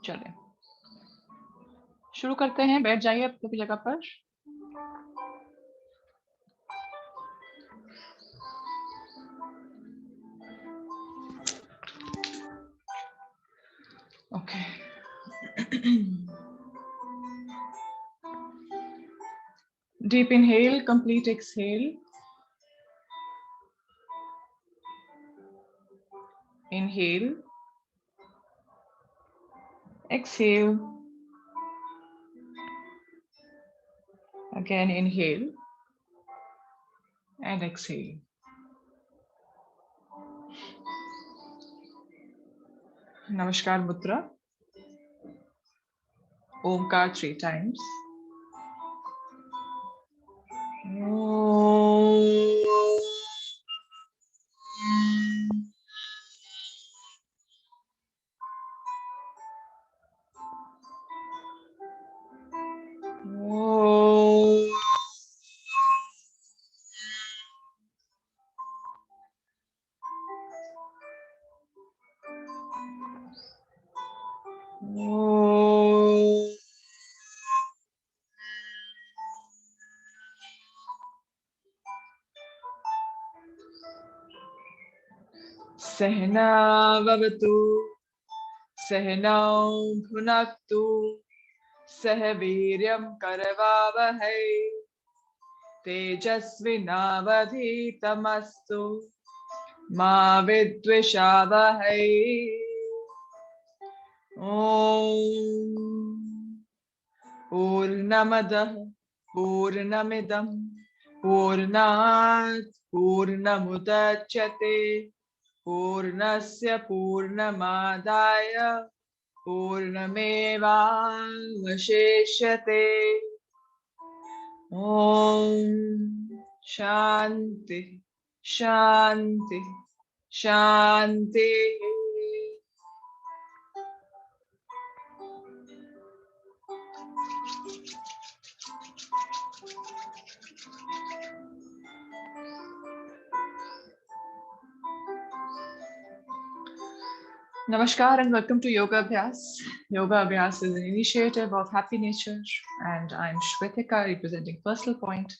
चलिए शुरू करते हैं। बैठ जाइए अपनी जगह पर। Okay. Deep inhale, complete exhale. Inhale. Exhale. Again inhale and exhale. Namaskar Mudra. Omkar 3 times. Sehna vavatu Sehnau bhunaktu Seh Viryam Karavavahai Tejasvinavadhitamastu Ma Vidvishavahai. Om Purnamadah Purnamidam Purnat Purnamudachyate Purnasya Purnamadaya Purnamevavasheshyate. Om Shanti Shanti Shanti. Namaskar and welcome to Yoga Abhyas. Yoga Abhyas is an initiative of Happy Nature and I'm Shwetika representing Personal Point.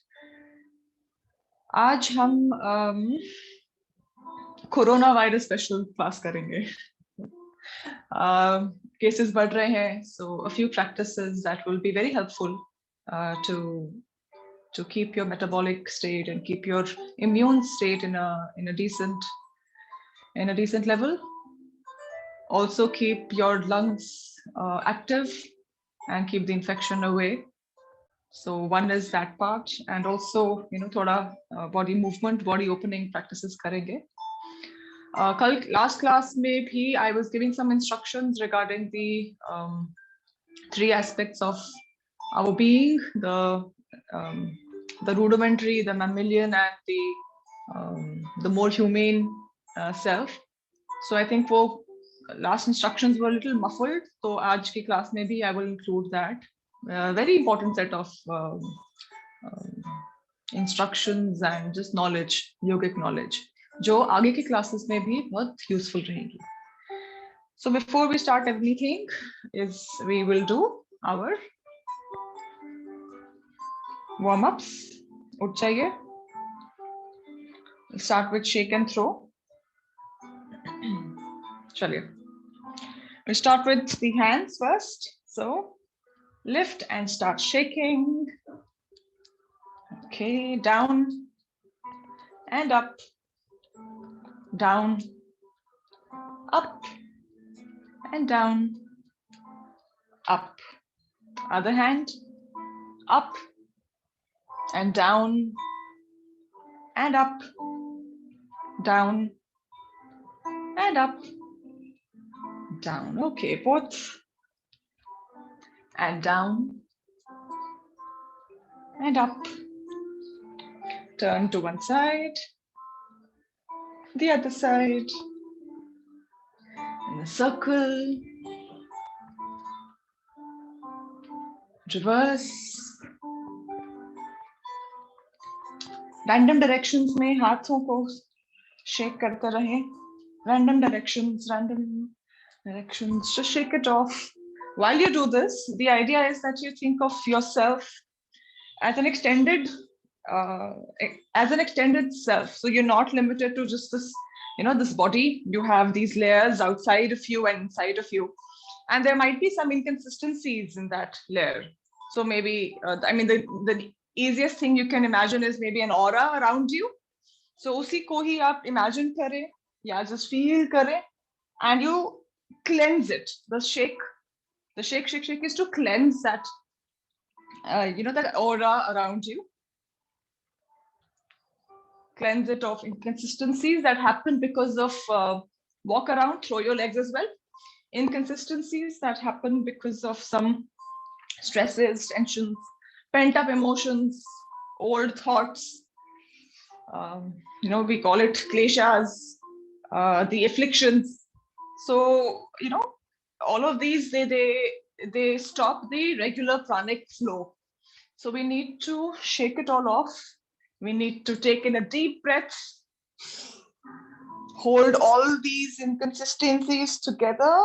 आज हम corona virus special class करेंगे। Cases बढ़ रहे हैं, so a few practices that will be very helpful to keep your metabolic state and keep your immune state in a decent level. Also keep your lungs active and keep the infection away. So one is that part, and also thoda body movement, body opening practices karenge. Kal last class mein bhi I was giving some instructions regarding the 3 aspects of our being, the rudimentary, the mammalian and the more humane self. So I think for last instructions were a little muffled, so aaj ki class mein bhi I will include that very important set of instructions and just knowledge, yogic knowledge, jo aage ki classes mein bhi bahut useful rahegi. So before we start everything is we will do our warm ups. Uth jaiye. We'll start with shake and throw. Chaliye. We'll start with the hands first. So lift and start shaking. Okay, down and up, down, up and down, up. Other hand, up and down and up, down and up, down. Okay, both and down and up. Turn to one side, the other side, in a circle, reverse. Random directions में हाथों को shake करते रहें. Random directions, just shake it off. While you do this, the idea is that you think of yourself as an extended self. So you're not limited to just this, this body. You have these layers outside of you and inside of you, and there might be some inconsistencies in that layer. So maybe the easiest thing you can imagine is maybe an aura around you. So usi ko hi aap imagine kare, ya just feel kare, and you cleanse it. The shake is to cleanse that that aura around you. Cleanse it of inconsistencies that happen because of walk around, throw your legs as well. Inconsistencies that happen because of some stresses, tensions, pent up emotions, old thoughts. We call it kleshas, the afflictions. So, all of these, they stop the regular pranic flow. So we need to shake it all off. We need to take in a deep breath, hold all these inconsistencies together,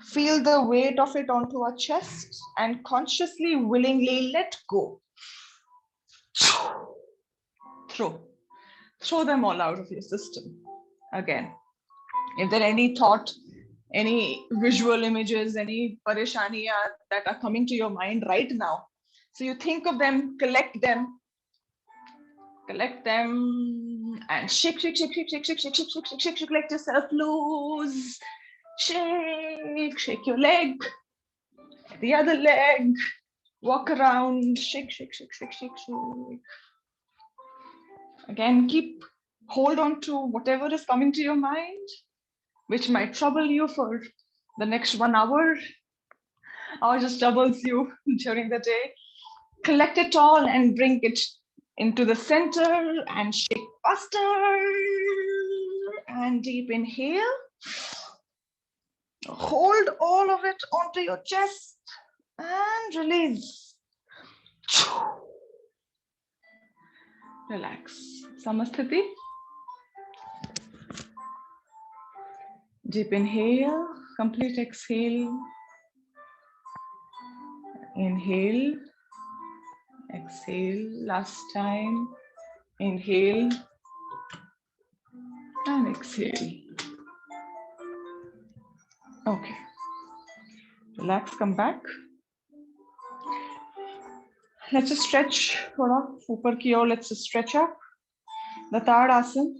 feel the weight of it onto our chest, and consciously, willingly let go. Throw them all out of your system. Again, if there are any thought, any visual images, any pareshaniya that are coming to your mind right now, so you think of them, collect them, and shake, let yourself loose. Shake your leg, the other leg, walk around, shake. Again, hold on to whatever is coming to your mind, which might trouble you for the next 1 hour, or just troubles you during the day. Collect it all and bring it into the center and shake faster. And deep inhale. Hold all of it onto your chest and release. Relax. Samasthiti. Deep inhale, complete exhale. Inhale, exhale, last time. Inhale and exhale. Okay. Relax, come back. Let's just stretch. Upar ki aur, let's just stretch up. The Tadasana.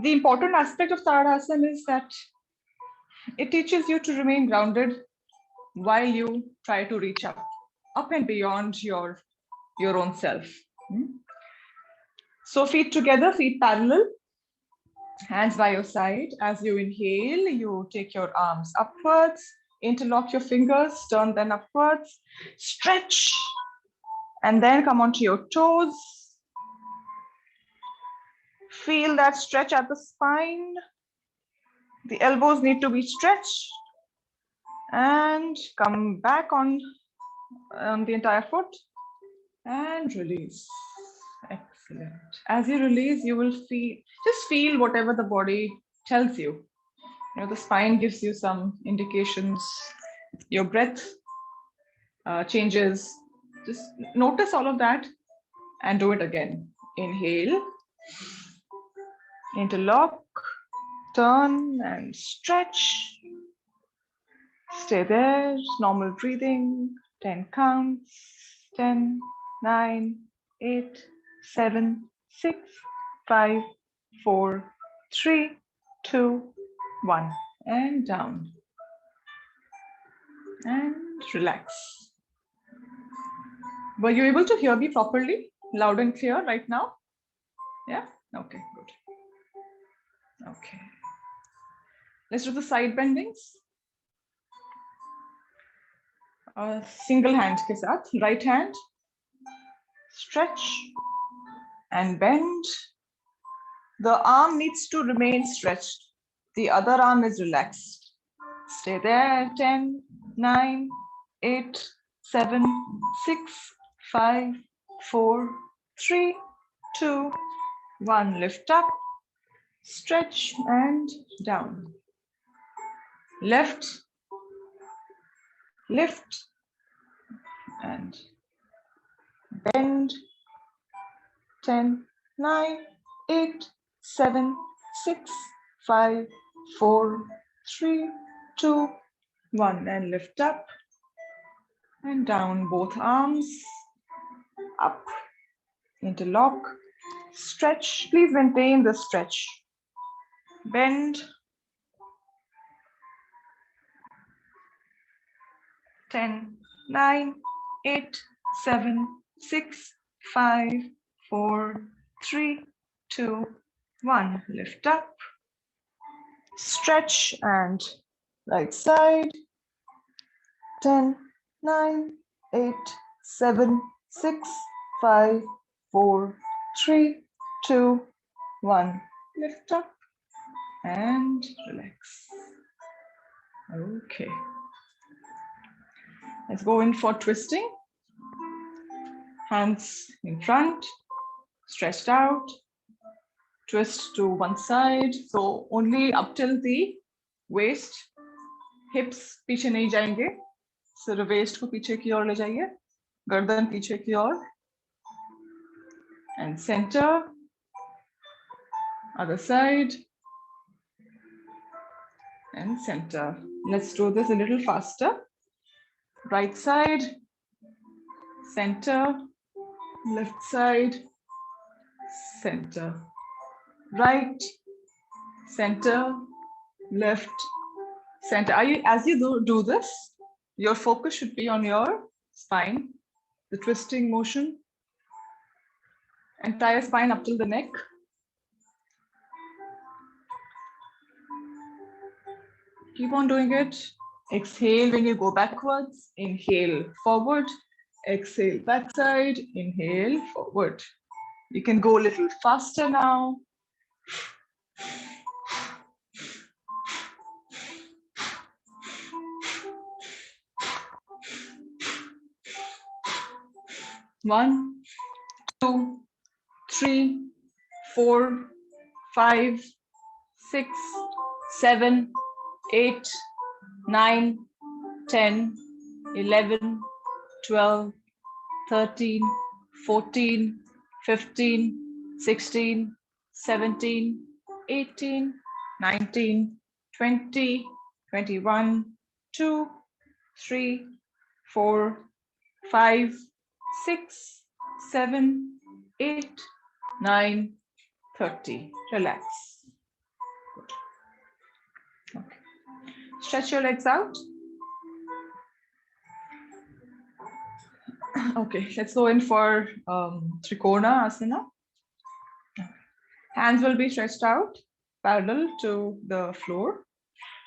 The important aspect of Tadasana is that it teaches you to remain grounded while you try to reach up and beyond your own self. So feet together, feet parallel, hands by your side. As you inhale, you take your arms upwards, interlock your fingers, turn them upwards, stretch, and then come onto your toes. Feel that stretch at the spine. The elbows need to be stretched, and come back on the entire foot and release. Excellent. As you release, you will feel whatever the body tells you. The spine gives you some indications. Your breath changes. Just notice all of that and do it again. Inhale, interlock, turn and stretch. Stay there, normal breathing, 10 counts, 10, 9, 8, 7, 6, 5, 4, 3, 2, 1, and down. And relax. Were you able to hear me properly, loud and clear right now? Yeah? Okay, good. Okay. Let's do the side bendings. Single hand ke saath, right hand, stretch and bend. The arm needs to remain stretched. The other arm is relaxed. Stay there. 10, 9, 8, 7, 6, 5, 4, 3, 2, 1. Lift up, stretch and down. Left, lift and bend. 10, 9, 8, 7, 6, 5, 4, 3, 2, 1, and lift up and down, both arms up, interlock, stretch. Please maintain the stretch. Bend. 10, 9, 8, 7, 6, 5, 4, 3, 2, 1. Lift up, stretch, and right side. 10, 9, 8, 7, 6, 5, 4, 3, 2, 1. Lift up and relax. Okay. Let's go in for twisting. Hands in front, stretched out. Twist to one side. So only up till the waist. Hips पीछे नहीं जाएंगे. सिर्फ waist को पीछे की ओर ले जाइए. गर्दन पीछे की ओर. And center. Other side. And center. Let's do this a little faster. Right side. Center. Left side. Center. Right. Center. Left. Center. As you do this, your focus should be on your spine, the twisting motion, entire spine up till the neck. Keep on doing it. Exhale when you go backwards. Inhale forward. Exhale backside. Inhale forward. You can go a little faster now. One, 2, 3, 4, 5, 6, 7, 8, 9, 10, 11, 12, 13, 14, 15, 16, 17, 18, 19, 20, 21, 2, 3, 4, 5, 6, 7, 8, 9, 30. Relax. Good. Okay. Stretch your legs out. Okay, let's go in for Trikona Asana. Hands will be stretched out parallel to the floor.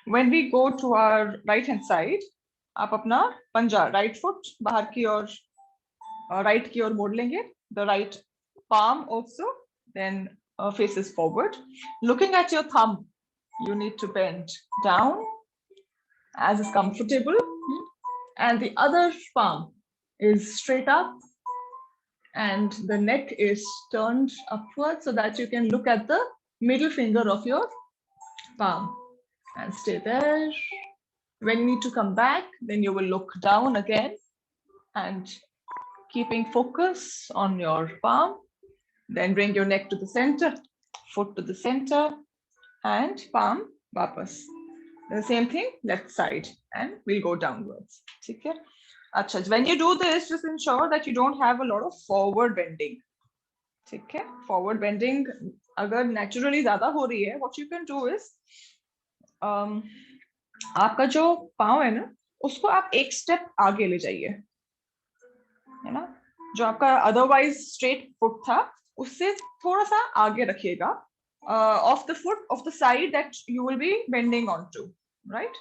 When we go to our right hand side, आप अपना पंजा right foot बाहर की ओर right की ओर मोड़ लेंगे. The right palm also then faces forward. Looking at your thumb, you need to bend down as is comfortable, and the other palm is straight up and the neck is turned upwards so that you can look at the middle finger of your palm and stay there. When you need to come back, then you will look down again and keeping focus on your palm. Then bring your neck to the center, foot to the center, and palm wapas. The same thing, left side, and we'll go downwards. Okay? Achha, when you do this, just ensure that you don't have a lot of forward bending. Okay? Forward bending, agar naturally ज़्यादा हो रही है, what you can do is, आपका जो पाँव है ना, उसको आप एक स्टेप आगे ले जाइए, है ना? जो आपका otherwise straight foot था, उससे थोड़ा सा आगे रखिएगा, of the foot of the side that you will be bending onto, right?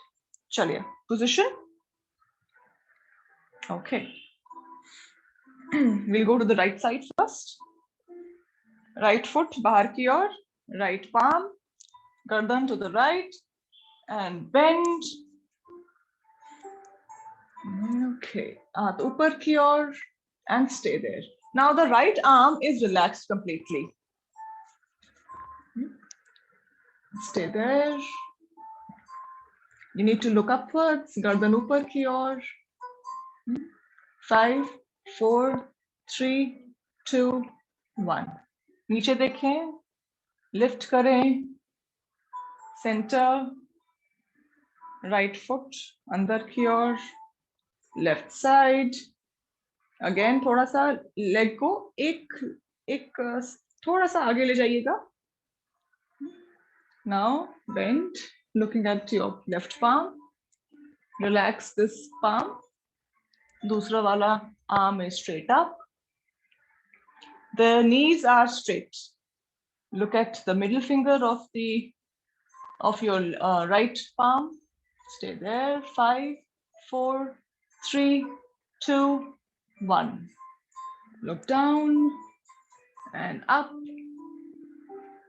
चलिए, position. Okay. We'll go to the right side first. Right foot बाहर की ओर, right palm, गर्दन to the right, and bend. Okay, हाथ ऊपर की ओर and stay there. Now the right arm is relaxed completely. Stay there. You need to look upwards, गर्दन ऊपर की ओर. 5 4 3 2 1. नीचे देखें, लिफ्ट करें, सेंटर, राइट फुट अंदर की ओर, लेफ्ट साइड, अगेन थोड़ा सा लेग को एक एक थोड़ा सा आगे ले जाइएगा. Now bend, looking at your left palm. Relax this palm. दूसरा वाला arm is straight up. The knees are straight. Look at the middle finger of your right palm. Stay there. 5 4 3 2 1. Look down and up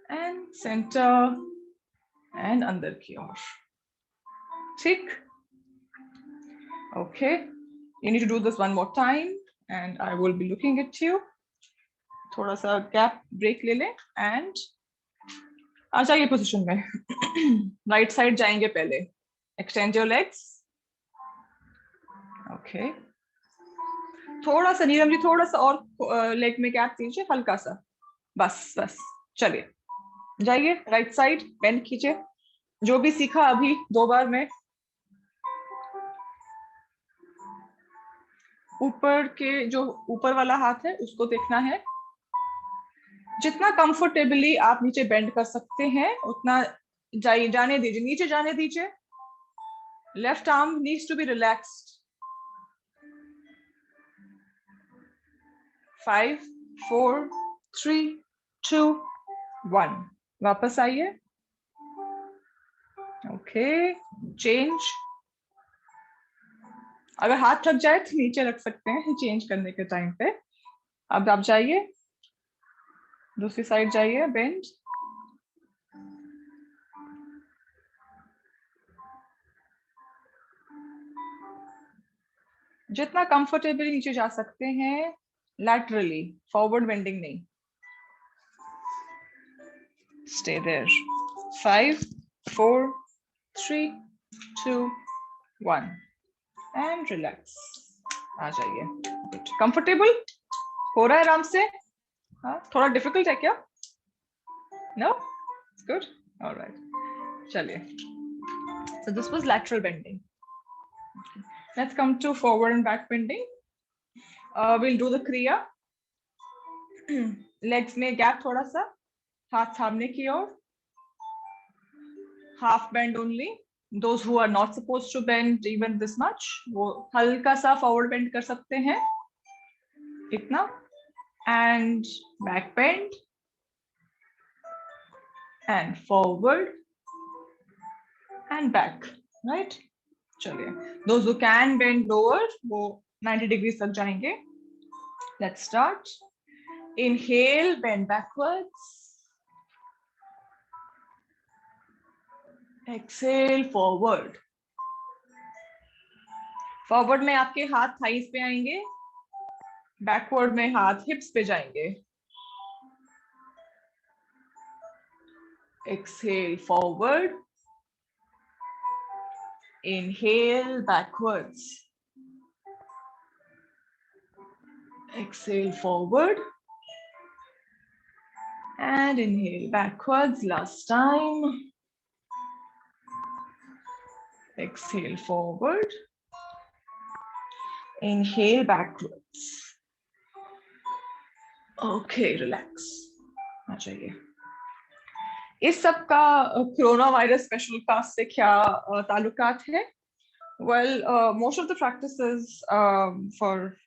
and center and अंदर की ओर. ठीक? Okay. You need to do this one more time and I will be looking at you. थोड़ा सा gap break ले लें and आ जाइए position में. Right side जाएंगे पहले. Extend your legs. Okay. थोड़ा सा नीलम जी थोड़ा सा और leg में gap दीजिए हल्का सा. बस बस चलिए. जाइए right side bend कीजिए. जो भी सीखा अभी 2 बार में ऊपर के जो ऊपर वाला हाथ है उसको देखना है. जितना कंफर्टेबली आप नीचे बेंड कर सकते हैं उतना जाने दीजिए, नीचे जाने दीजिए. Left arm needs to be relaxed. 5 4 3 2 1. वापस आइए. Okay, change. अगर हाथ थक जाए तो नीचे रख सकते हैं चेंज करने के टाइम पे. अब आप जाइए, दूसरी साइड जाइए, बेंड. जितना कंफर्टेबली नीचे जा सकते हैं, लैटरली, फॉरवर्ड बेंडिंग नहीं. Stay there. 5 4 3 2 1 and relax. आ जाइए. कंफर्टेबल हो रहा है आराम से? हाँ, थोड़ा डिफिकल्ट है क्या? No, good, alright. चलिए. So this was lateral bending. Let's come to forward and back bending. We'll do the kriya. Legs में gap थोड़ा सा, हाथ सामने की ओर. Half bend only. Those who are not supposed to bend even this much, वो हल्का सा forward bend कर सकते हैं. इतना. And back bend. And forward. And back. Right? चलिए. Those who can bend lower, वो 90 degrees तक जाएंगे. Let's start. Inhale, bend backwards. Exhale, forward. Forward में आपके हाथ thighs पे आएंगे. Backward में हाथ hips पे जाएंगे. Exhale, forward. Inhale, backwards. Exhale, forward. And inhale, backwards. Last time. Exhale, forward. Inhale, backwards. Okay, relax. आ जाइए. इस सब का कोरोना वायरस स्पेशल क्लास से क्या ताल्लुकात है? Well, most of the practices for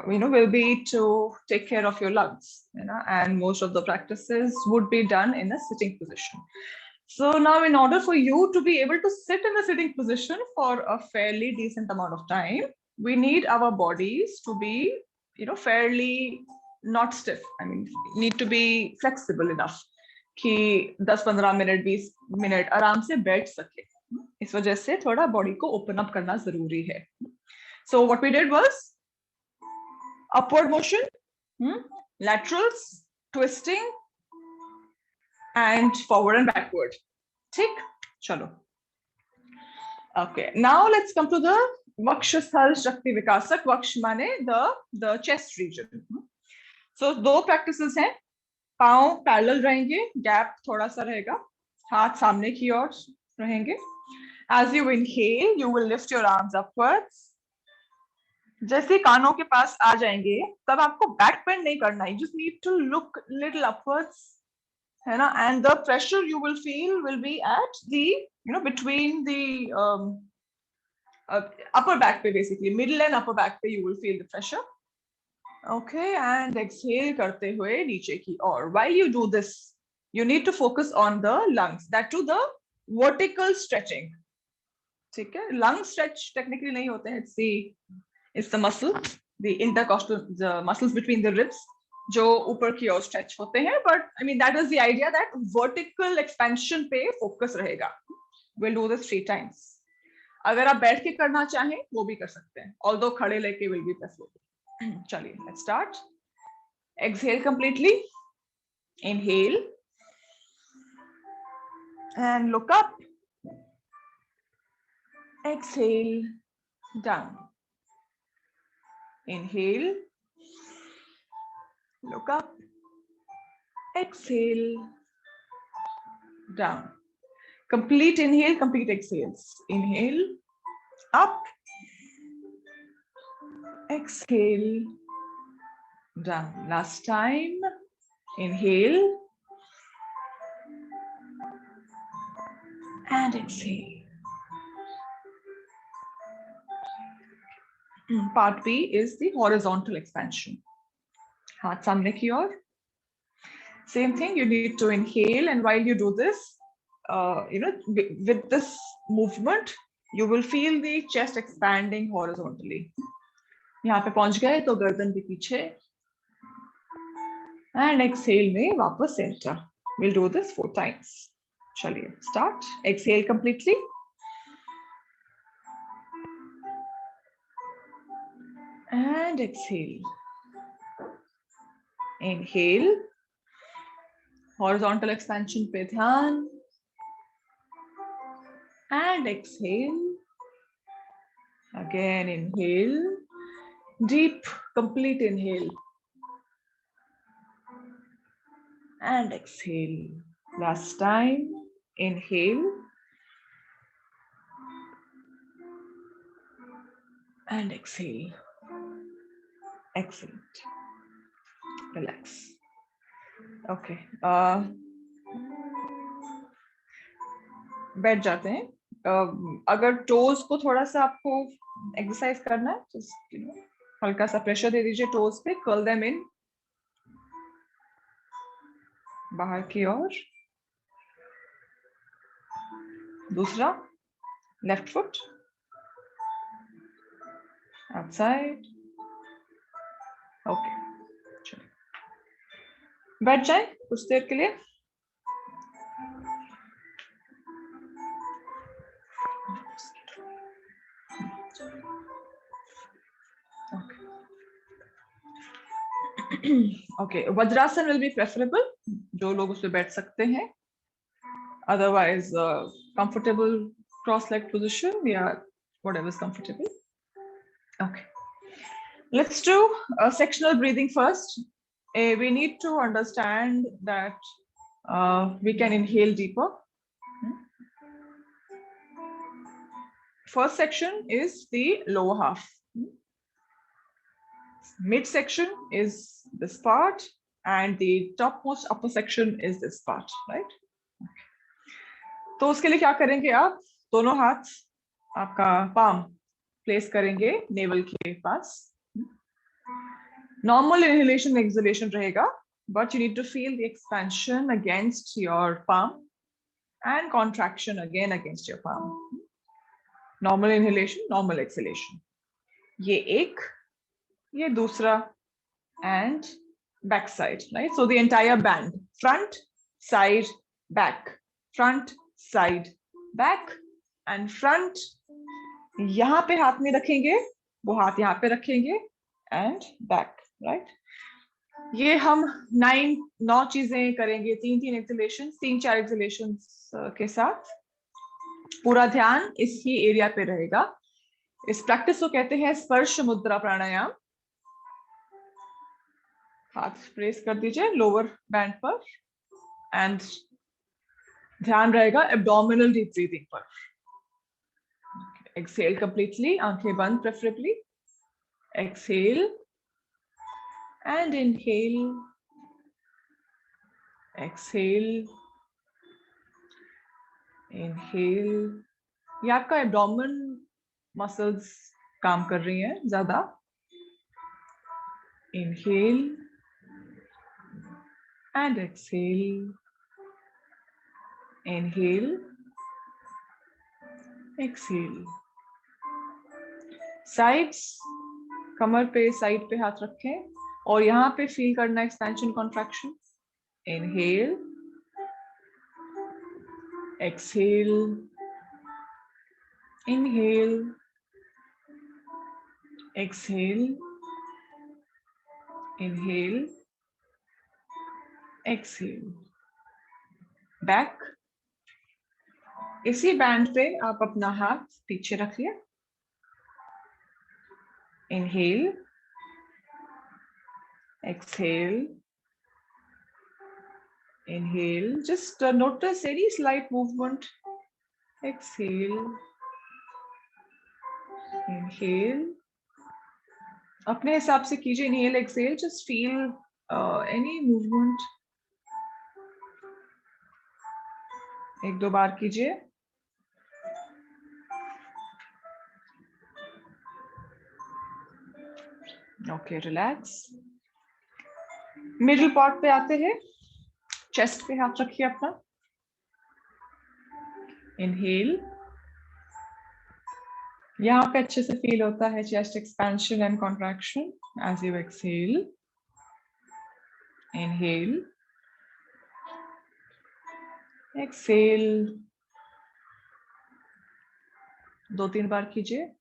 will be to take care of your lungs, and most of the practices would be done in a sitting position. So now, in order for you to be able to sit in a sitting position for a fairly decent amount of time, we need our bodies to be, fairly not stiff. I mean, need to be flexible enough कि 10-15 minute 20 minute आराम से बैठ सके. इस वजह से थोड़ा body को ओपन अप करना जरूरी है. So what we did was upward motion, laterals, twisting, and forward and backward. ठीक? चलो. Okay. Now let's come to the वक्षस्थल शक्ति विकासक, वक्ष माने द चेस्ट रीजन। सो दो प्रैक्टिसेस हैं, पांव पैरेलल रहेंगे, गैप थोड़ा सा रहेगा, हाथ सामने की ओर रहेंगे। As you inhale, you will lift your arms upwards. जैसे कानों के पास आ जाएंगे तब आपको बैक बेंड नहीं करना है, just need to look little upwards, है ना? And the pressure you will feel will be at the, between the upper back पे, basically middle and upper back पे you will feel the pressure. Okay, and exhale करते हुए नीचे की ओर. While you do this, you need to focus on the lungs, that too the vertical stretching. ठीक है, lung stretch technically नहीं होते हैं, it's the muscle, the intercostal, the muscles between the ribs, जो ऊपर की ओर stretch होते हैं, but I mean that is the idea that vertical expansion पे focus रहेगा. We'll do this 3 times. अगर आप बैठ के करना चाहें वो भी कर सकते हैं, although खड़े लेके will be preferable. चलिए, let's start. Exhale completely. Inhale and look up. Exhale down. Inhale, look up, exhale, down. Complete inhale, complete exhales. Inhale, up, exhale, down. Last time. Inhale and exhale. Part B is the horizontal expansion. हाथ सामने की ओर. Same thing, you need to inhale, and while you do this, with this movement, you will feel the chest expanding horizontally. यहाँ पे पहुंच गए तो गर्दन भी पीछे. And exhale में वापस center. We'll do this 4 times. चलिए, start. Exhale completely. And exhale. Inhale. Horizontal expansion पे ध्यान. And exhale. Again, inhale. Deep, complete inhale. And exhale. Last time. Inhale. And exhale. Excellent. Relax. Okay. बैठ जाते हैं. अगर toes को थोड़ा सा आपको एक्सरसाइज करना है, just हल्का सा प्रेशर दे दीजिए टोज पे. कर्ल देम इन, बाहर की ओर. दूसरा, लेफ्ट फुट आउटसाइड. ओके, बैठ जाए कुछ देर के लिए. Okay, vajrasana will be preferable, जो लोग उसमें बैठ सकते हैं. Otherwise, comfortable cross-leg position, yeah, whatever is comfortable. Okay, let's do sectional breathing first. We need to understand that we can inhale deeper. First section is the lower half. Midsection is this part, and the topmost upper section is this part, right? तो उसके लिए क्या करेंगे आप? दोनों हाथ आपका palm place करेंगे navel के पास. Normal inhalation exhalation रहेगा, but you need to feel the expansion against your palm and contraction again against your palm. Normal inhalation, normal exhalation. ये एक, ये दूसरा, and back side, right? So the entire band, front, side, back, front, side, back, and front. यहाँ पे हाथ नहीं रखेंगे, वो हाथ यहाँ पे रखेंगे, and back, right? ये हम 9 चीजें करेंगे, 3 exhalations, 3-4 exhalations के साथ. पूरा ध्यान इसी एरिया पे रहेगा. इस प्रैक्टिस को कहते हैं स्पर्श मुद्रा प्राणायाम। हाथ प्रेस कर दीजिए लोअर बैंड पर एंड ध्यान रहेगा एब्डोमिनल डीप ब्रीथिंग पर। एक्सहेल कंप्लीटली, आंखें बंद preferably. Exhale and inhale, exhale, inhale. ये आपका एब्डोमेन मसल्स काम कर रही हैं ज्यादा। इनहेल एंड एक्सहेल, इनहेल, एक्सहेल। साइड्स, कमर पे साइड पे हाथ रखें और यहाँ पे फील करना expansion contraction. Inhale, exhale, inhale, exhale, inhale, exhale. Back, इसी बैंड पे आप अपना हाथ पीछे रखिए। Inhale, exhale, inhale, just notice any slight movement. Exhale, inhale, अपने हिसाब से कीजिए। inhale, exhale, just feel any movement. एक दो बार कीजिए। Okay, relax. मिडिल पार्ट पे आते हैं, चेस्ट पे हाथ रखिए अपना। इनहेल, यहाँ पे अच्छे से फील होता है chest expansion and contraction as you exhale. Inhale, exhale, 2-3 बार कीजिए।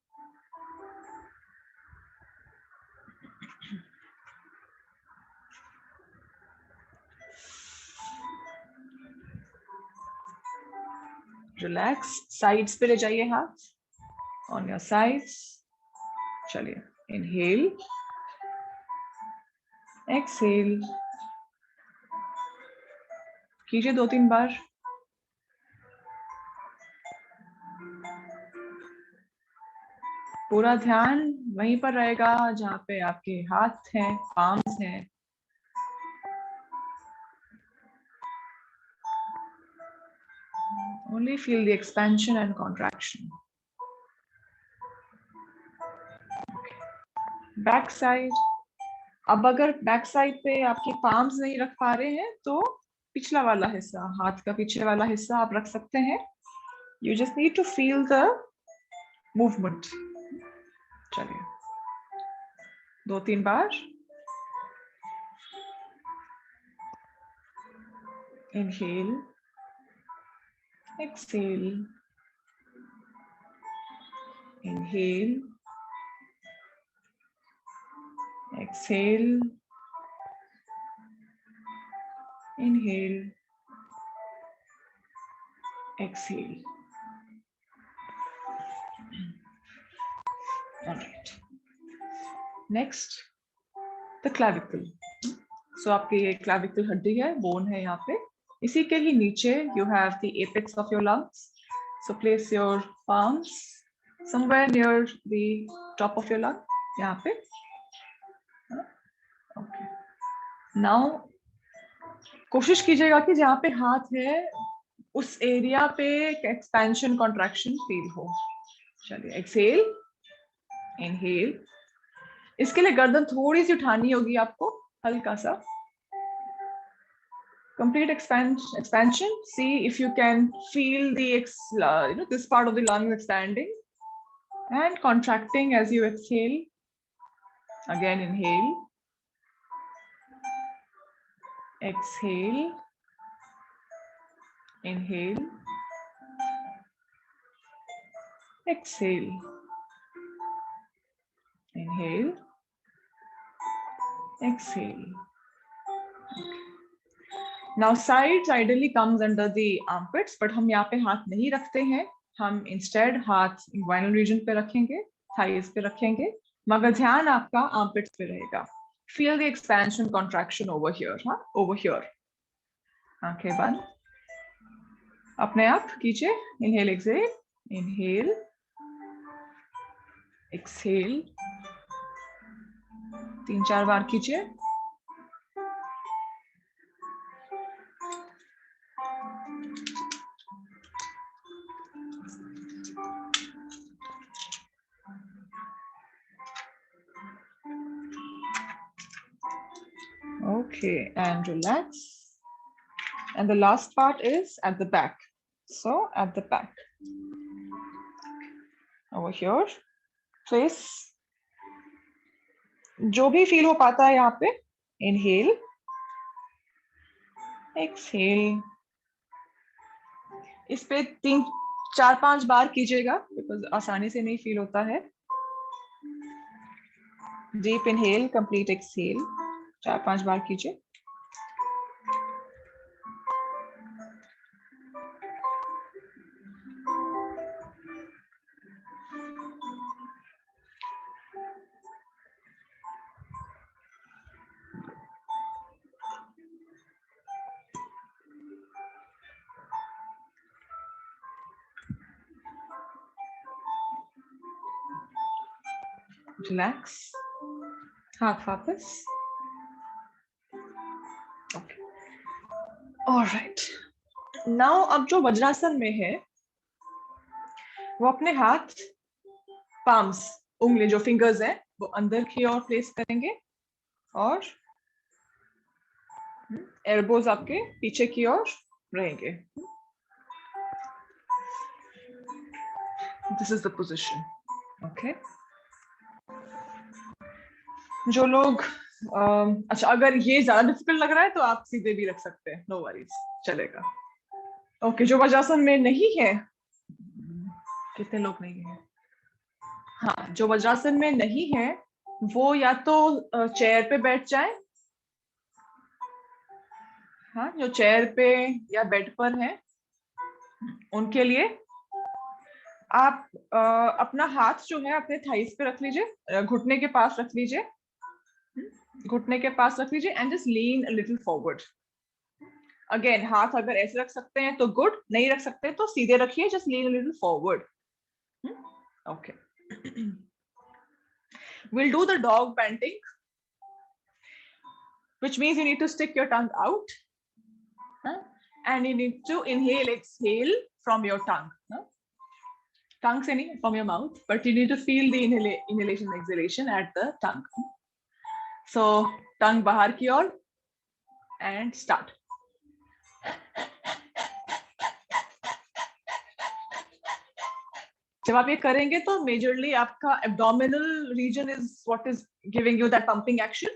रिलैक्स, साइड्स पे ले जाइए हाथ, ऑन योर साइड्स। चलिए, इनहेल, एक्सहेल कीजिए 2-3 बार। पूरा ध्यान वहीं पर रहेगा जहाँ पे आपके हाथ हैं, पाम्स हैं। Only feel the expansion and contraction. Back side, अब अगर बैक साइड पे आपके पाम्स नहीं रख पा रहे हैं तो पिछला वाला हिस्सा, हाथ का पीछे वाला हिस्सा आप रख सकते हैं। You just need to feel the movement. चलिए, 2-3 बार। Inhale, exhale, inhale, exhale, inhale, exhale. All right. Next, the clavicle. So आपकी ये clavicle हड्डी है, bone है यहाँ पे। इसी के ही नीचे you have the apex of your lungs. So place your palms somewhere near the top of your lung. यहाँ पे. Okay. Now कोशिश कीजिएगा कि जहाँ पे हाथ है उस एरिया पे एक्सपेंशन कॉन्ट्रैक्शन फील हो। चलिए, एक्सहेल, इनहेल। इसके लिए गर्दन थोड़ी सी उठानी होगी आपको, हल्का सा। Complete expansion. See if you can feel the this part of the lung expanding and contracting as you exhale. Again, inhale, exhale, inhale, exhale, inhale, exhale. Okay. Now sides ideally comes under the armpits, but हम यहाँ पे हाथ नहीं रखते हैं। हम instead हाथ inguinal region पे रखेंगे, थाइस पे रखेंगे, मगर ध्यान आपका आर्मपिट्स पे रहेगा. Feel the expansion contraction over here. हाँ, ओवर हियर. आंखें बंद, अपने आप कीजिए. इनहेल एक्सहेल, इनहेल एक्सहेल, 3-4 बार कीजिए. Okay, and relax. And the last part is at the back. So at the back. Over here. Face. जो भी फील हो पाता है यहाँ पे. Inhale. Exhale. इस पे 3-4-5 बार कीजिएगा, बिकॉज आसानी से नहीं फील होता है. डीप इनहेल, कंप्लीट एक्सहेल, 4-5 बार कीजिए. रिलैक्स, हाथ वापस. ऑलराइट. नाउ अब जो वज्रासन में है वो अपने हाथ, पाम्स, उंगली जो फिंगर्स है वो अंदर की ओर प्लेस करेंगे और एल्बोज आपके पीछे की ओर रहेंगे. This is the position. Okay. जो लोग अच्छा, अगर ये ज्यादा डिफिकल्ट लग रहा है तो आप सीधे भी रख सकते हैं, नो वरीज, चलेगा. ओके. जो वज्रासन में नहीं है, कितने लोग नहीं है? हाँ, जो वज्रासन में नहीं है वो या तो चेयर पे बैठ जाए. हाँ, जो चेयर पे या बेड पर है उनके लिए आप अपना हाथ जो है अपने थाइस पे रख लीजिए, घुटने के पास रख लीजिए. घुटने के पास रख लीजिए and just lean a little forward. Again, हाथ अगर ऐसे रख सकते हैं तो गुड, नहीं रख सकते तो सीधे रखिए. Just lean a little forward. Okay. We'll do the dog panting, which means you need to stick your tongue out, and you need to inhale, exhale from your tongue. Tongue se nahi, from your mouth, but you need to feel the inhalation, exhalation at the tongue. So tongue bahar ki or, and start. जब आप ये करेंगे तो majorly आपका abdominal region is what is giving you that pumping action.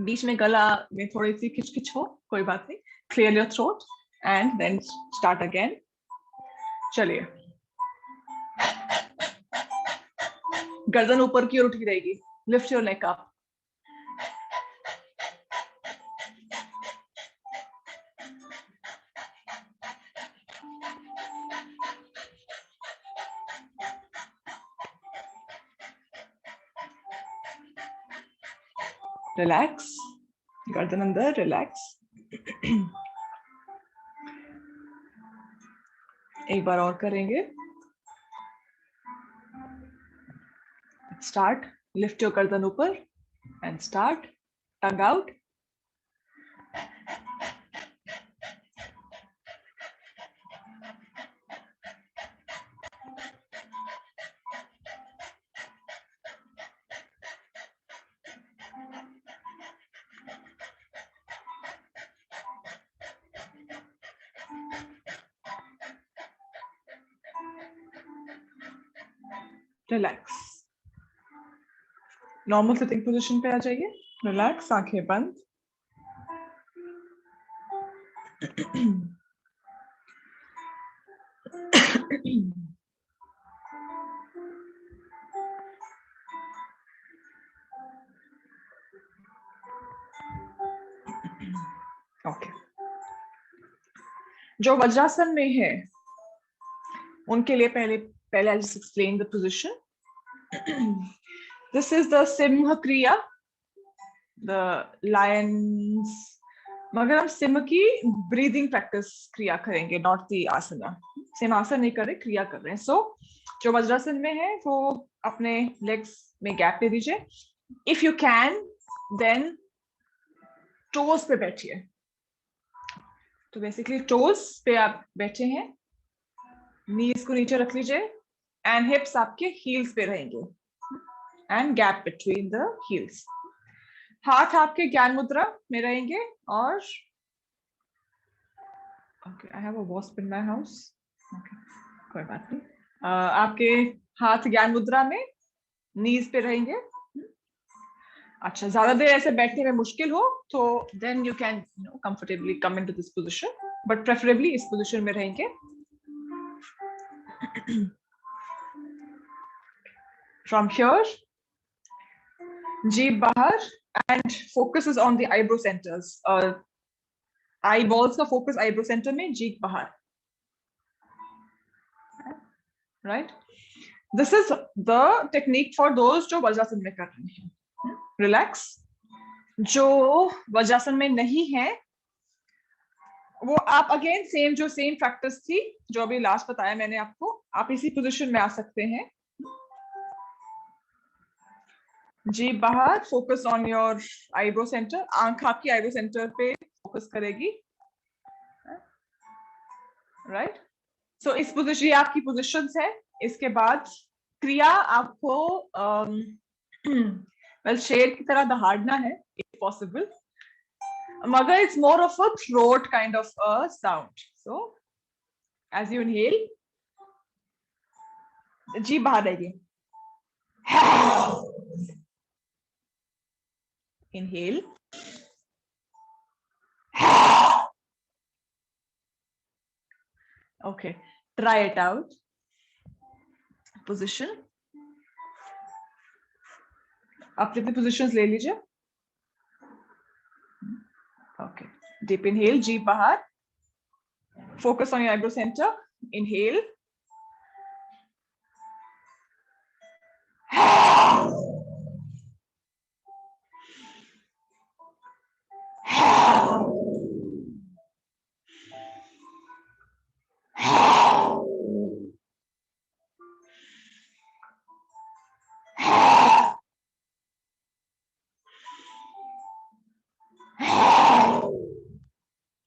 बीच में गला में थोड़ी सी खिचखिच हो, कोई बात नहीं. Clear your throat and then start again. चलिए. गर्दन ऊपर की ओर उठी रहेगी. Lift your neck up. Relax, गर्दन अंदर, रिलैक्स. एक बार और करेंगे. स्टार्ट. लिफ्ट योर गर्दन ऊपर and start. Tongue out. Relax. Normal sitting position पे आ जाइए. रिलैक्स, आंखें बंद. ओके. जो वज्रासन में है उनके लिए पहले I just explain the position. This is the Simha Kriya, the lions. मगर हम सिंह की ब्रीदिंग प्रैक्टिस क्रिया करेंगे, नॉट दी आसना. सिंहासन नहीं कर रहे, क्रिया कर रहे हैं. सो जो वज्रासन में है वो अपने लेग्स में गैप दे दीजिए. If you can then toes पे बैठिए. तो बेसिकली टोज पे आप बैठे हैं, नीज को नीचे रख लीजिए एंड हिप्स आपके हील्स पे रहेंगे and gap between the heels. हाथ आपके ज्ञान मुद्रा में रहेंगे और okay, I have a wasp in my house. Okay, कोई बात नहीं. आपके हाथ ज्ञान मुद्रा में, नीज पे रहेंगे. अच्छा, ज्यादा देर ऐसे बैठने में मुश्किल हो तो then you can comfortably come into this position, but preferably इस पोजीशन में रहेंगे. फ्रॉम हियर जीभ बाहर and focus is on the eyebrow centres. Eyeballs का फोकस आईब्रो सेंटर में, जीभ बाहर. Right, this is the technique for those जो वज्रासन में कर रहे हैं. रिलैक्स. जो वज्रासन में नहीं है वो आप अगेन सेम, जो सेम प्रैक्टिस थी जो अभी लास्ट बताया मैंने आपको, आप इसी पोजीशन में आ सकते हैं. जीभ बाहर, focus on your eyebrow centre. आंख आपकी आईब्रो सेंटर पे फोकस करेगी. राइट, सो इस पोजीशन, ये आपकी पोजीशंस है. इसके बाद क्रिया आपको वेल शेर की तरह दहाड़ना है इफ पॉसिबल, मगर it's more of a throat kind of a sound. So as you inhale, जीभ बाहर रहेगी. Inhale. Okay, try it out. Position. अपने अपने positions ले लीजिए. Okay, deep inhale, जीभ बाहर. Focus on your eyebrow center. Inhale.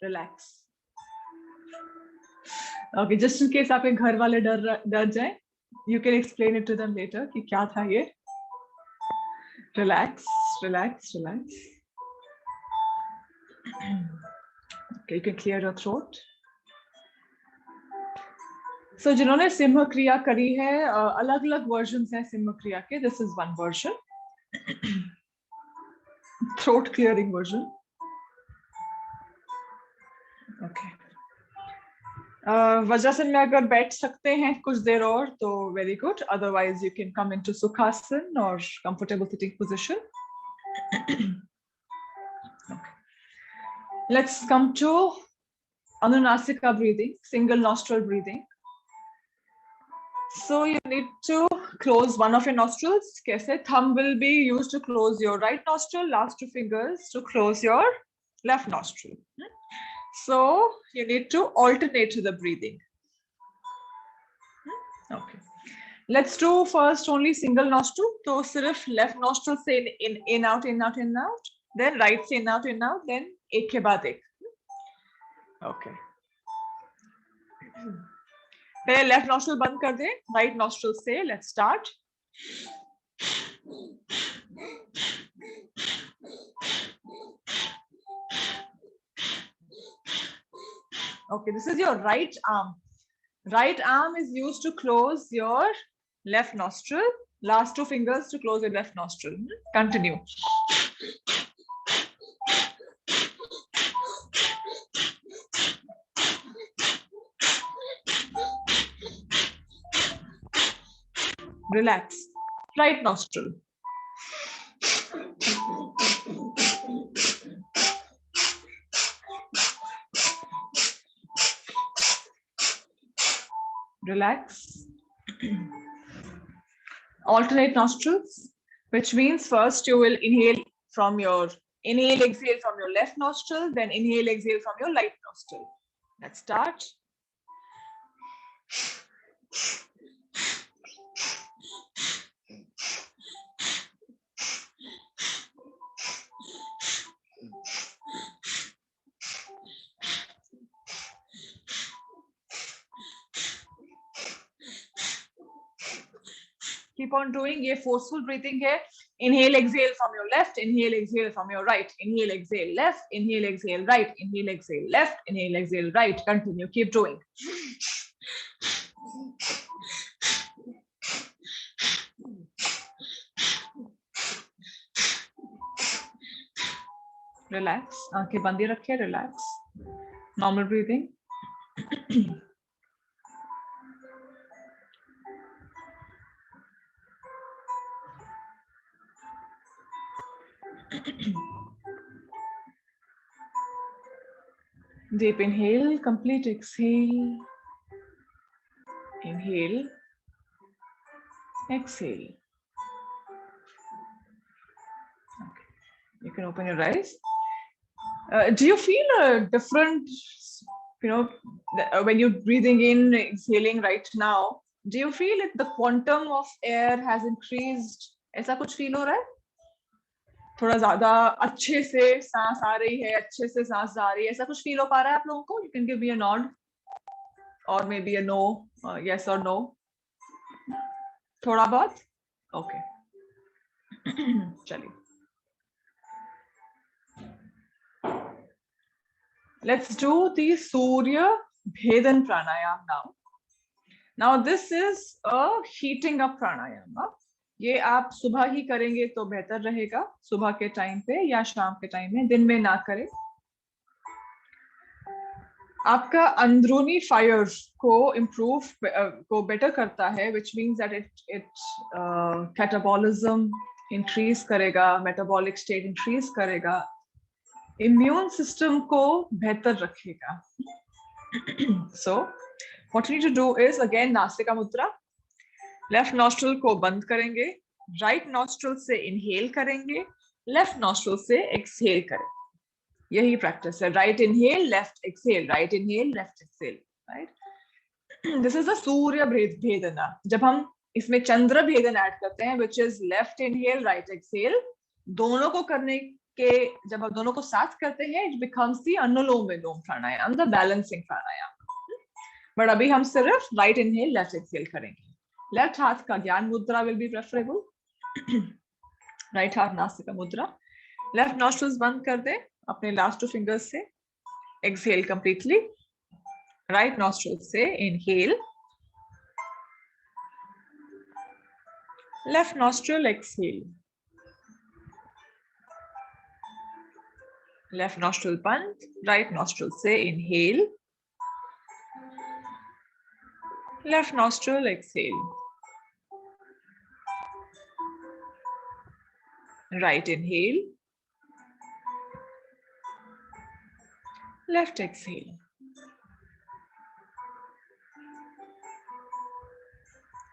Relax. Okay, just in case आपके घर वाले डर जाए, you can explain it to them later कि क्या था ये. Relax, relax, relax. Okay, you can clear your throat. So जिन्होंने सिंह क्रिया करी है, अलग अलग वर्जन्स हैं सिंह क्रिया के. This is one version, throat clearing version. Okay, Vajrasana में अगर बैठ सकते हैं कुछ देर और तो very good. Otherwise you can come into Sukhasana और comfortable sitting position. Let's come to Anunasika breathing, single nostril breathing. So you need to close one of your nostrils. कैसे? Thumb will be used to close your right nostril, last two fingers to close your left nostril. So you need to alternate the breathing. Okay. Let's do first only single nostril. तो सिर्फ left nostril से in out, in out, in out. Then right से in out, then एक के बाद एक. Okay. पहले left nostril बंद कर दें, राइट नॉस्ट्रिल से. Let's start. Okay, this is your right arm. Right arm is used to close your left nostril. Last two fingers to close your left nostril. Continue. Relax. Right nostril. Relax. Alternate nostrils, which means first you will inhale from your exhale from your left nostril, then inhale, exhale from your right nostril. Let's start. Keep on doing. ये forceful breathing है. Inhale, exhale from your left. Inhale, exhale from your right. Inhale, exhale left. Inhale, exhale right. Inhale, exhale left. Inhale, exhale right. Continue. Keep doing. Relax. आंखें बंद ही रखिए. Relax. Normal breathing. Deep inhale, complete exhale. Inhale, exhale. Okay. You can open your eyes. Do you feel a different, when you're breathing in, exhaling right now, do you feel it, the quantum of air has increased? ऐसा कुछ feel हो रहा है? थोड़ा ज्यादा अच्छे से सांस आ रही है, अच्छे से सांस जा रही है, ऐसा कुछ फील हो पा रहा है आप लोगों को? You can give me a nod or maybe a no, yes or no. थोड़ा बहुत? Okay. चलिए. Let's do the Surya Bhedan Pranayam now. Now this is a heating up pranayama. ये आप सुबह ही करेंगे तो बेहतर रहेगा, सुबह के टाइम पे या शाम के टाइम में, दिन में ना करें. आपका अंदरूनी फायर को इम्प्रूव को बेटर करता है, which means that it catabolism increase करेगा, मेटाबॉलिक स्टेट इंक्रीज करेगा, इम्यून सिस्टम को बेहतर रखेगा. So what you need to do is again नासिका मुद्रा. लेफ्ट नॉस्ट्रल को बंद करेंगे, राइट नॉस्ट्रल से इनहेल करेंगे, लेफ्ट नॉस्ट्रल से एक्सहेल करें. यही प्रैक्टिस है. Right inhale, left exhale, right inhale, left exhale. Right. This is the Surya Bhedana. जब हम इसमें चंद्र भेदन ऐड करते हैं, which is left inhale, right exhale, दोनों को करने के जब हम दोनों को साथ करते हैं, it becomes the anulom vilom pranayama, the balancing pranayama. But अभी हम सिर्फ राइट इनहेल, लेफ्ट एक्सहेल करेंगे. लेफ्ट हाथ का ज्ञान मुद्रा विल बी प्रेफरेबल. राइट हाथ नासिका मुद्रा. लेफ्ट नॉस्ट्रल्स बंद कर दें अपने लास्ट 2 फिंगर्स से. Exhale completely. राइट नॉस्ट्रल से inhale, left nostril exhale, left nostril बंद, राइट नॉस्ट्रल से inhale, left nostril exhale, right inhale, left exhale.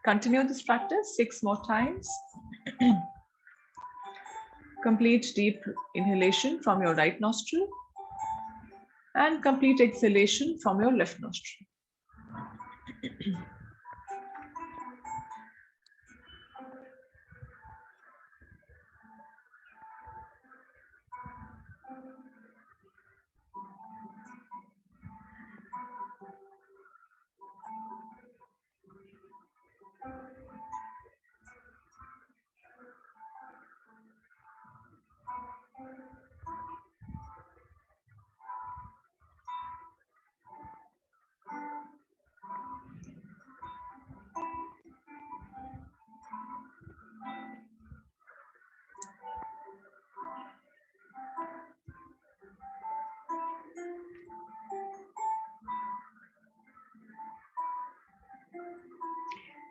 Continue this practice 6 more times. Complete deep inhalation from your right nostril and complete exhalation from your left nostril.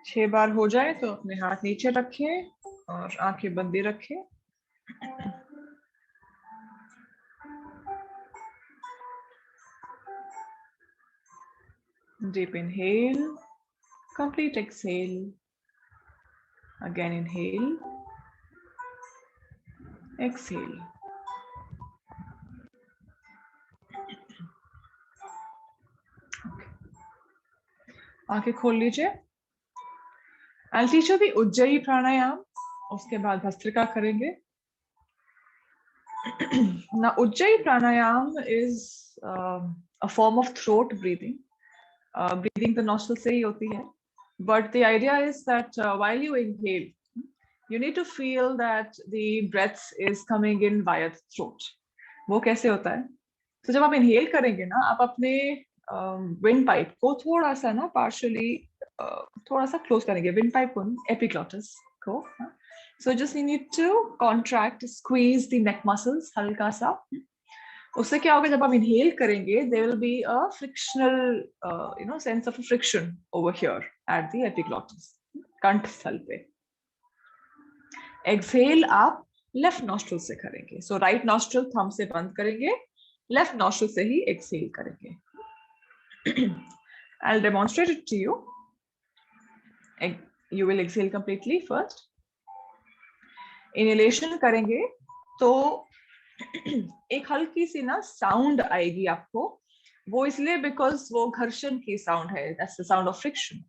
छह बार हो जाए तो अपने हाथ नीचे रखें और आंखें बंदी रखें. Deep inhale, complete exhale, Again, inhale, exhale. आंखें खोल लीजिए. I'll teach you the Ujjayi pranayam. उसके बाद भस्त्रिका करेंगे. Now, Ujjayi pranayam is a form of throat breathing. Breathing the nostrils से ही होती है. But the idea is that while you inhale, you need to feel that the breath is coming in via the throat. वो कैसे होता है? तो जब आप inhale करेंगे ना, आप अपने wind pipe को थोड़ा सा ना partially थोड़ा सा close करेंगे. Wind pipe को epiglottis को. So just you need to contract, squeeze the neck muscles हल्का सा. उससे क्या होगा जब आप inhale करेंगे, there will be a frictional, sense of a friction over here at the epiglottis, कंठ स्थल पे. Exhale आप left nostril से करेंगे. So right nostril thumb से बंद करेंगे, left nostril से ही exhale करेंगे. I'll demonstrate it to you. You will exhale completely first. Inhalation करेंगे तो एक हल्की सी ना sound आएगी आपको. वो इसलिए because वो घर्षण की sound है. That's the sound of friction.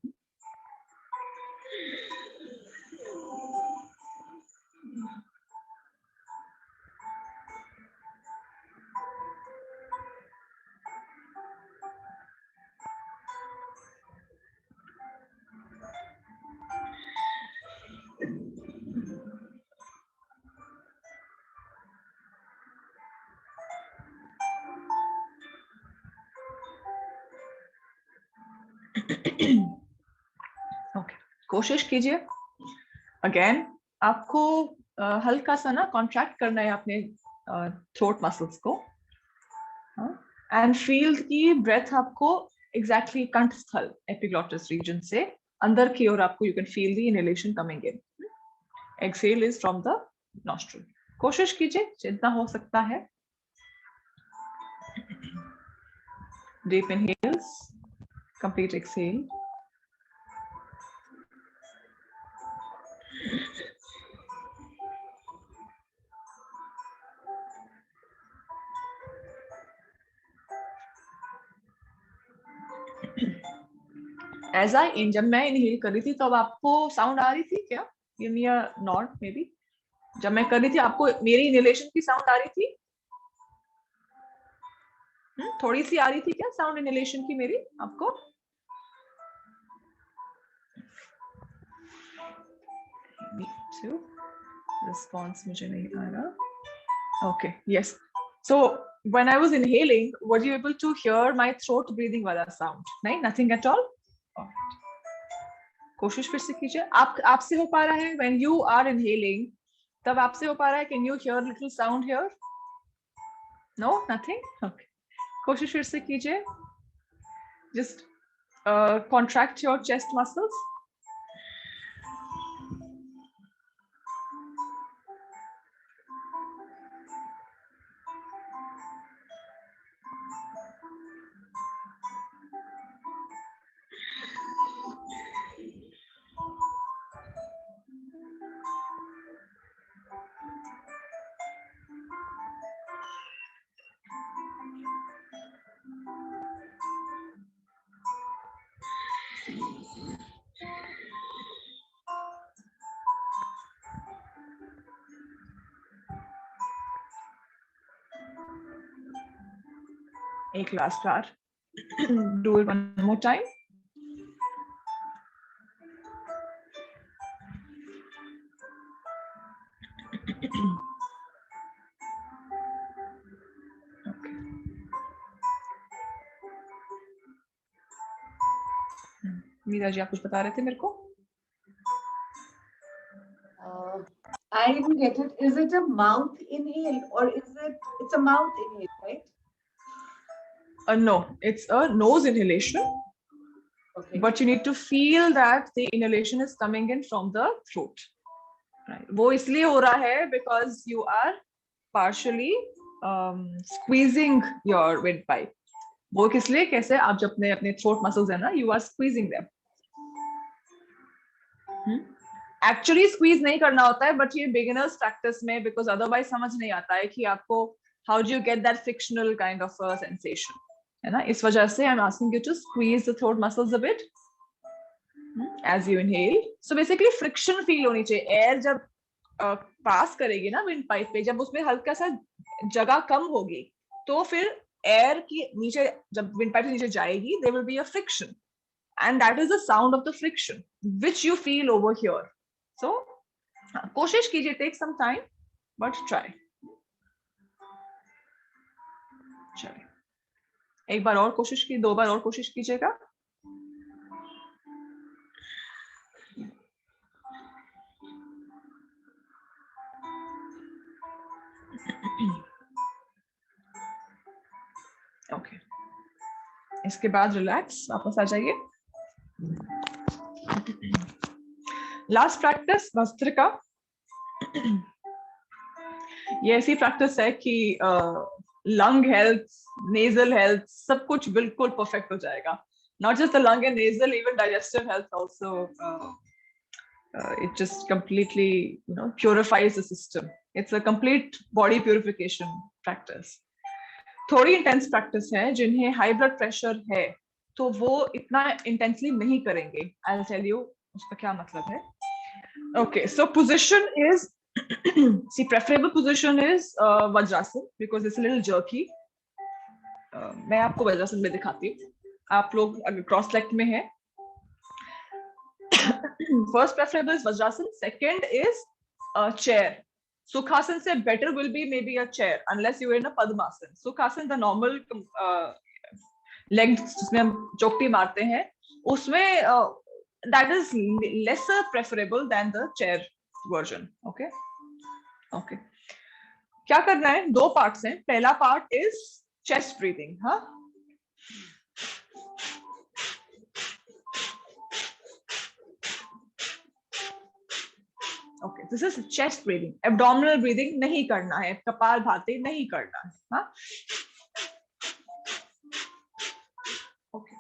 Okay. कोशिश कीजिए. Again, आपको हल्का सा ना contract करना है अपने throat muscles को. And feel कि breath आपको exactly कंठ स्थल epiglottis region से अंदर की ओर आपको you can feel the inhalation coming in. Exhale is from the nostril. कोशिश कीजिए जितना हो सकता है. Deep inhales, complete exhale. As I जब मैं inhale कर रही थी तब आपको sound आ रही थी क्या? Give me a nod maybe. जब मैं कर रही थी आपको मेरी inhalation की sound आ रही थी? थोड़ी सी आ रही थी क्या sound inhalation की मेरी आपको? Me too. Response मुझे नहीं आ रहा. Okay, yes. So when I was inhaling, were you able to hear my throat breathing वाला sound? नहीं, nothing at all. कोशिश फिर से कीजिए. आपसे हो पा रहा है when you are inhaling, तब आपसे हो पा रहा है? Can you hear little sound here? No, nothing. Okay. कोशिश फिर से कीजिए. Just contract your chest muscles. एक last bar. Do it one more time. Okay. Meera ji आप कुछ बता रहे थे मेरे को? I didn't get it. Is it a mouth inhale or it's a mouth inhale, right? No, it's a nose inhalation. Okay. But you need to feel that the inhalation is coming in from the throat. Right. वो इसलिए हो रहा है because you are partially squeezing your windpipe. वो किस लिए कैसे आप जब अपने throat muscles है ना, you are squeezing them. Actually squeeze नहीं करना होता है, बट ये बिगिनर्स प्रैक्टिस में, बिकॉज अदरवाइज समझ नहीं आता है कि आपको how do you get that frictional kind of sensation, है ना. इस वजह से I'm asking you to squeeze the throat muscles a bit as you inhale. So basically friction feel होनी चाहिए. एयर जब पास करेगी ना विंड पाइप पे, जब उसमें हल्का सा जगह कम होगी, तो फिर एयर की नीचे जब विंड पाइप से नीचे जाएगी, there will be a friction, and that is the sound of the friction which you feel over here. So कोशिश कीजिए, take some time but try. चलिए, एक बार और कोशिश की, 2 बार और कोशिश कीजिएगा. ओके, इसके बाद रिलैक्स, वापस आ जाइए. Last practice bhastrika. ये ऐसी प्रैक्टिस है कि लंग हेल्थ, नेजल हेल्थ, सब कुछ बिल्कुल परफेक्ट हो जाएगा. Not just the lung and nasal, even digestive health also. It just completely, purifies the system. It's a complete body purification practice. थोड़ी इंटेंस प्रैक्टिस है. जिन्हें हाई ब्लड प्रेशर है तो वो इतना इंटेंसली नहीं करेंगे. I'll tell you उसका क्या मतलब है. Okay, so position is see, preferable position is Vajrasan because it's a little jerky. मैं आपको वज्रासन में दिखाती हूँ. आप लोग अगर क्रॉस लेग में है, first preferable is Vajrasan, second is chair. Sukhasan से better will be maybe a chair unless you are in a Padmasan. Sukhasan the normal leg जिसमें हम चौकटी मारते हैं, उसमें that is lesser preferable than the chair version. Okay. Okay. क्या करना है? 2 पार्ट्स हैं. पहला पार्ट इज चेस्ट ब्रीदिंग. हाँ, okay, this is chest breathing. Abdominal breathing नहीं करना है, कपालभाति नहीं करना है. हाँ, ओके.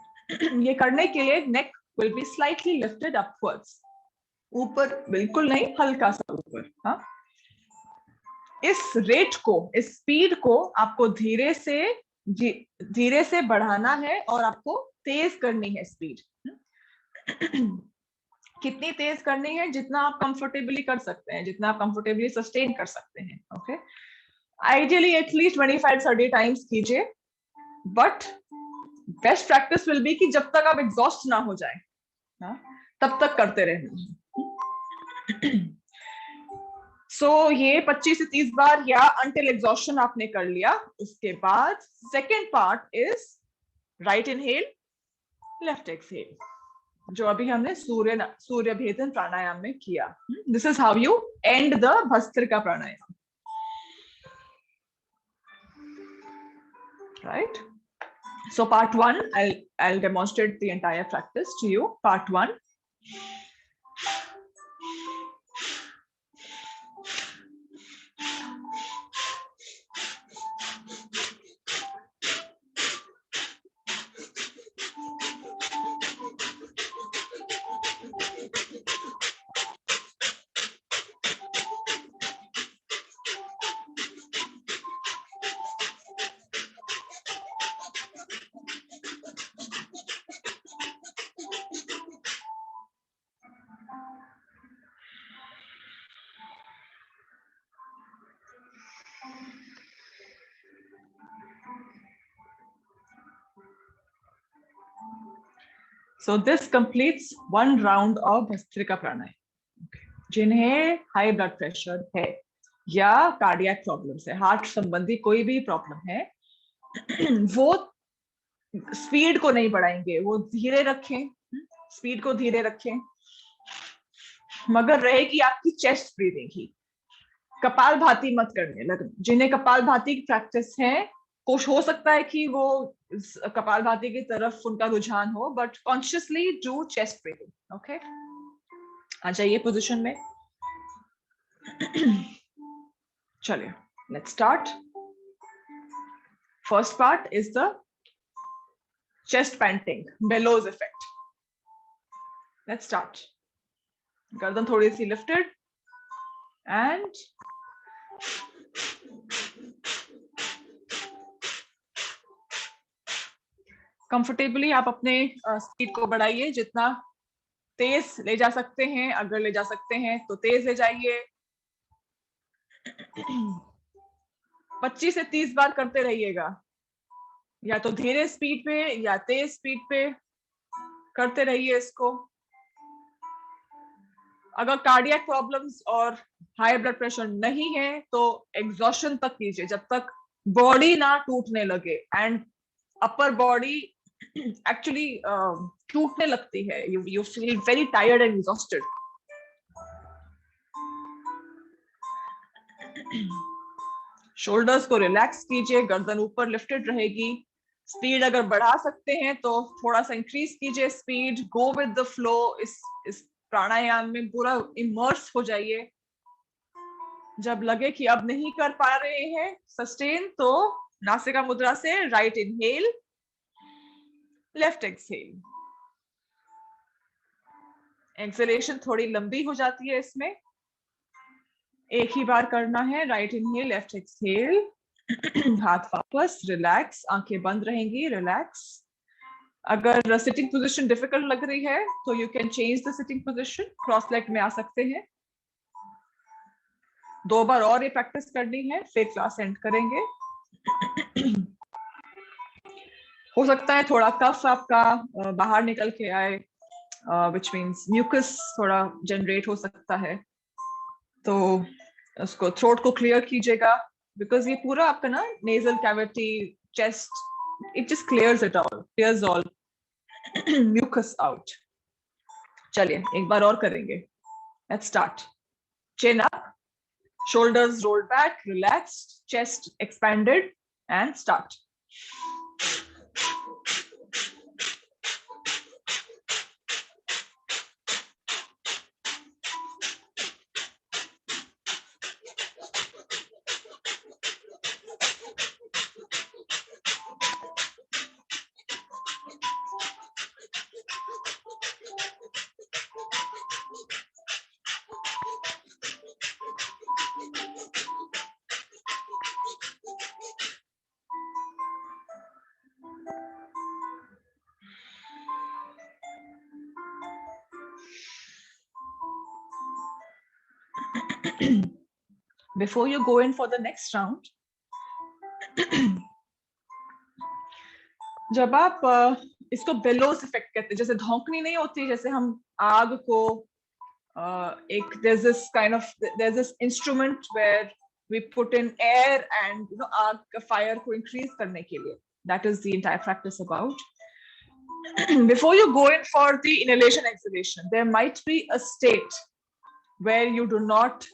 ये करने के लिए neck will be slightly lifted upwards. ऊपर बिल्कुल नहीं, हल्का सा ऊपर. हाँ, इस रेट को, इस स्पीड को आपको धीरे से बढ़ाना है और आपको तेज करनी है स्पीड. कितनी तेज करनी है? जितना आप कंफर्टेबली कर सकते हैं, जितना आप कंफर्टेबली सस्टेन कर सकते हैं. ओके, आइडियली एटलीस्ट 25-30 टाइम्स कीजिए, but best practice will be कि जब तक आप एग्जॉस्ट ना हो जाए, तब तक करते रहना. सो ये 25 से 30 बार या अंटिल एग्जॉस्शन आपने कर लिया. उसके बाद second part is right inhale, left exhale, जो अभी हमने सूर्य भेदन प्राणायाम में किया. This is how you and the bhastrika pranayama. Right. So part 1, I'll demonstrate the entire practice to you. Part 1. So this completes one round of Bhastrika Pranayam. Okay. जिन्हें high blood pressure है या cardiac problems है, heart संबंधी कोई भी problem है, वो speed को नहीं बढ़ाएंगे, वो धीरे रखें, स्पीड को धीरे रखें, मगर रहेगी आपकी चेस्ट ब्रीदिंग ही. कपालभाति मत करने लगे. जिन्हें कपालभाति की प्रैक्टिस है, कुछ हो सकता है कि वो कपालभाति की तरफ उनका रुझान हो, but consciously do chest breathing. Okay, आ जाइए पोजीशन में. चलिए, let's start. First part is the chest panting, bellows effect. Let's start. गर्दन थोड़ी सी लिफ्टेड एंड कंफर्टेबली आप अपने स्पीड को बढ़ाइए, जितना तेज ले जा सकते हैं, अगर ले जा सकते हैं तो तेज ले जाइए। 25 से 30 बार करते रहिएगा, या तो धीरे स्पीड पे या तेज स्पीड पे करते रहिए इसको। अगर कार्डियक प्रॉब्लम्स और हाई ब्लड प्रेशर नहीं है तो एग्जॉशन तक कीजिए, जब तक बॉडी ना टूटने लगे। एंड अपर बॉडी एक्चुअली टूटने लगती है, you feel very tired and exhausted. Shoulders को रिलैक्स कीजिए, गर्दन ऊपर लिफ्टेड रहेगी। स्पीड अगर बढ़ा सकते हैं तो थोड़ा सा इंक्रीज कीजिए speed, go with the flow. इस प्राणायाम में पूरा इमर्स हो जाइए। जब लगे कि अब नहीं कर पा रहे हैं सस्टेन, तो नासिका मुद्रा से right inhale, left exhale. Exhalation थोड़ी लंबी हो जाती है इसमें, एक ही बार करना है। राइट इनहेल, लेफ्ट एक्सहेल, हाथ वापस, रिलैक्स, आंखें बंद रहेंगी, रिलैक्स। अगर सिटिंग पोजीशन डिफिकल्ट लग रही है तो you can change the sitting position, cross leg में आ सकते हैं। 2 बार और ये प्रैक्टिस करनी है, फिर क्लास एंड करेंगे। हो सकता है थोड़ा कफ आपका बाहर निकल के आए, विच मीन्स म्यूकस थोड़ा जनरेट हो सकता है, तो उसको थ्रोट को क्लियर कीजिएगा, बिकॉज ये पूरा आपका ना nasal cavity, chest, it just clears it all, clears all mucus out. चलिए एक बार और करेंगे। Let's start. Chin up, shoulders rolled back, relaxed, chest expanded, and start. Before you go in for the next round, जब आप इसको bellows effect कहते हैं, जैसे धौंकनी नहीं होती, जैसे हम आग को एक there's this instrument where we put in air and आग fire को increase करने के लिए, that is the entire practice about. Before you go in for the inhalation exhalation, there might be a state where you do not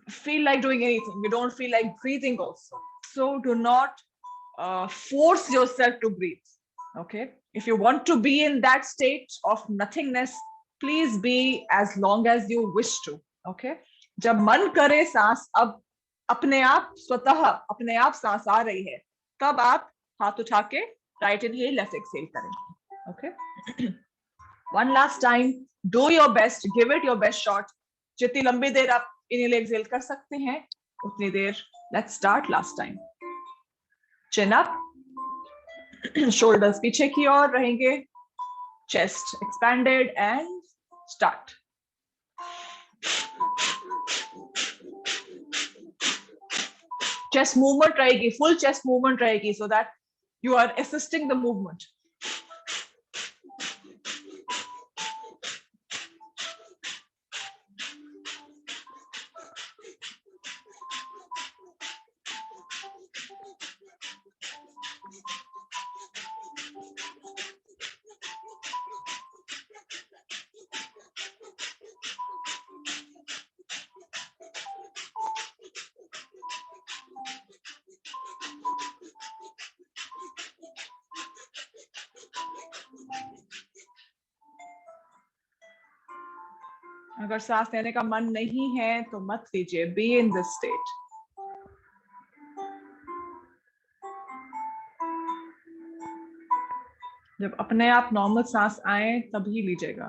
feel like doing anything, you don't feel like breathing also, so do not force yourself to breathe. Okay, if you want to be in that state of nothingness, please be as long as you wish to. Okay, जब मन करे सांस अब अपने आप स्वतः अपने आप सांस आ रही है, तब आप हाथ उठा के राइट इनहेल, लेफ्ट एक्सहेल करेंगे। Okay, one last time, do your best, give it your best shot. जितनी लंबी देर आप इनहेल एक्सहेल कर सकते हैं उतनी देर। Let's start, last time. Chin up, shoulders पीछे की ओर रहेंगे, chest expanded, and start. Chest movement रहेगी, फुल चेस्ट मूवमेंट रहेगी, so that you are assisting the movement. अगर सांस लेने का मन नहीं है तो मत लीजिए, बी इन दिस स्टेट। जब अपने आप नॉर्मल सांस आए तभी लीजिएगा।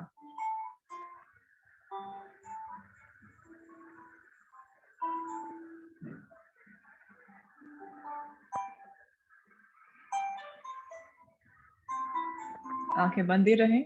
आंखें बंद ही रहें।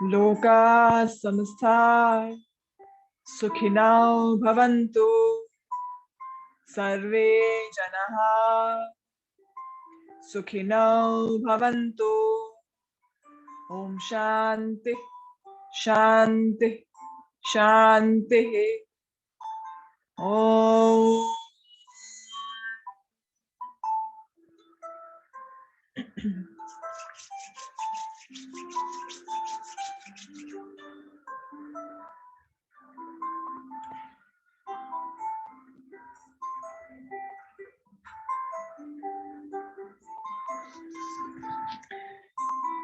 लोका समस्ता सुखिनो भवन्तु, सर्वे जनाः सुखिनो भवन्तु। ओम शांति शांति शांति। ओम।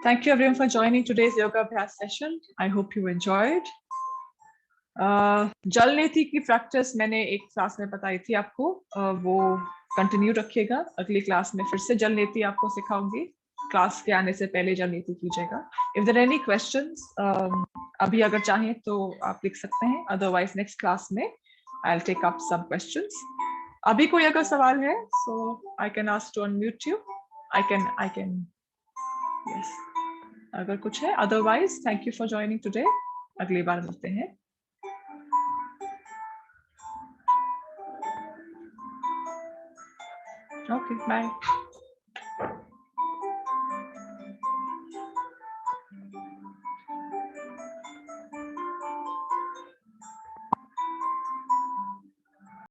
Thank you everyone for joining today's yoga abhyas session. I hope you enjoyed. जल नीति की प्रैक्टिस मैंने एक क्लास में बताई थी आपको, वो कंटिन्यू रखिएगा। अगली क्लास में फिर से जल नीति आपको सिखाऊंगी। क्लास के आने से पहले जल नीति कीजिएगा। इफ देयर एनी क्वेश्चंस, अभी अगर चाहें तो आप लिख सकते हैं, अदरवाइज नेक्स्ट क्लास में I will take up some questions. अभी कोई अगर सवाल है so I can ask to unmute you. I can yes, अगर कुछ है। Otherwise thank you for joining today. अगली बार मिलते हैं। Okay, bye.